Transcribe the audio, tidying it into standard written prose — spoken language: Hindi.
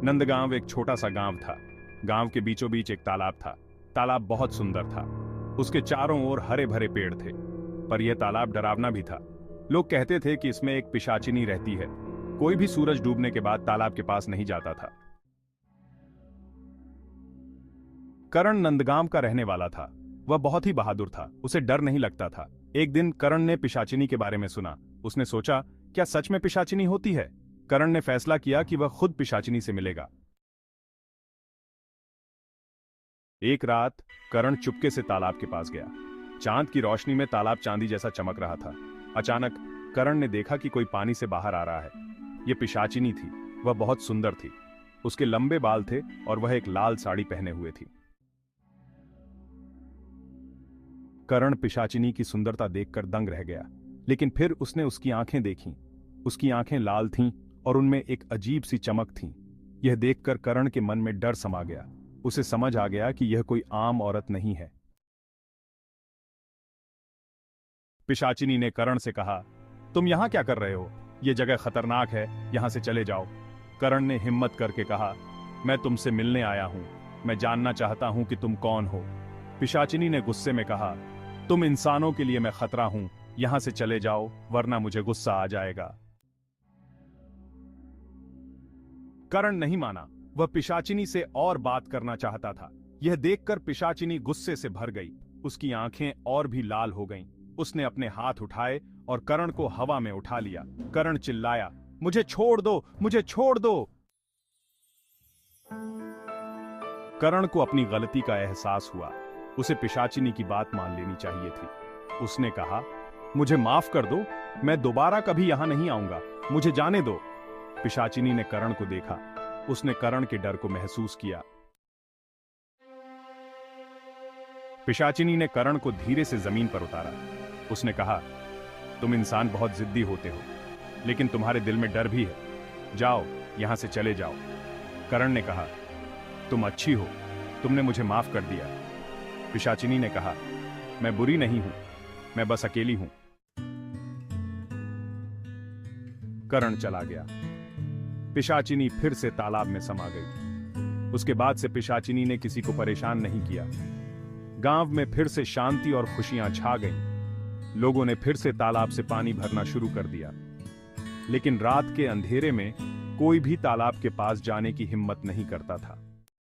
नंदगांव एक छोटा सा गांव था। गांव के बीचों बीच एक तालाब था। तालाब बहुत सुंदर था। उसके चारों ओर हरे भरे पेड़ थे। पर यह तालाब डरावना भी था। लोग कहते थे कि इसमें एक पिशाचिनी रहती है। कोई भी सूरज डूबने के बाद तालाब के पास नहीं जाता था। करण नंदगांव का रहने वाला था। वह बहुत ही बहादुर था। उसे डर नहीं लगता था। एक दिन करण ने पिशाचिनी के बारे में सुना। उसने सोचा, क्या सच में पिशाचिनी होती है? करण ने फैसला किया कि वह खुद पिशाचिनी से मिलेगा। एक रात करण चुपके से तालाब के पास गया। चांद की रोशनी में तालाब चांदी जैसा चमक रहा था। अचानक करण ने देखा कि कोई पानी से बाहर आ रहा है। यह पिशाचिनी थी। वह बहुत सुंदर थी। उसके लंबे बाल थे और वह एक लाल साड़ी पहने हुए थी। करण पिशाचिनी की सुंदरता देखकर दंग रह गया। लेकिन फिर उसने उसकी आंखें देखीं। उसकी आंखें लाल थीं और उनमें एक अजीब सी चमक थी। यह देखकर करण के मन में डर समा गया। उसे समझ आ गया कि यह कोई आम औरत नहीं है। पिशाचिनी ने करण से कहा, तुम यहां क्या कर रहे हो? यह जगह खतरनाक है, यहां से चले जाओ। करण ने हिम्मत करके कहा, मैं तुमसे मिलने आया हूं। मैं जानना चाहता हूं कि तुम कौन हो। पिशाचिनी ने गुस्से में कहा, तुम इंसानों के लिए मैं खतरा हूं। यहां से चले जाओ, वरना मुझे गुस्सा आ जाएगा। करण नहीं माना। वह पिशाचिनी से और बात करना चाहता था। यह देखकर पिशाचिनी गुस्से से भर गई। उसकी आंखें और भी लाल हो गईं। उसने अपने हाथ उठाए और करण को हवा में उठा लिया। करण चिल्लाया, मुझे छोड़ दो, मुझे छोड़ दो। करण को अपनी गलती का एहसास हुआ। उसे पिशाचिनी की बात मान लेनी चाहिए थी। उसने कहा, मुझे माफ कर दो, मैं दोबारा कभी यहां नहीं आऊंगा। मुझे जाने दो। पिशाचिनी ने करण को देखा। उसने करण के डर को महसूस किया। पिशाचिनी ने करण को धीरे से जमीन पर उतारा। उसने कहा, तुम इंसान बहुत जिद्दी होते हो, लेकिन तुम्हारे दिल में डर भी है। जाओ, यहां से चले जाओ। करण ने कहा, तुम अच्छी हो, तुमने मुझे माफ कर दिया। पिशाचिनी ने कहा, मैं बुरी नहीं हूं, मैं बस अकेली हूं। करण चला गया। पिशाचिनी फिर से तालाब में समा गई। उसके बाद से पिशाचिनी ने किसी को परेशान नहीं किया। गांव में फिर से शांति और खुशियां छा गईं। लोगों ने फिर से तालाब से पानी भरना शुरू कर दिया। लेकिन रात के अंधेरे में कोई भी तालाब के पास जाने की हिम्मत नहीं करता था।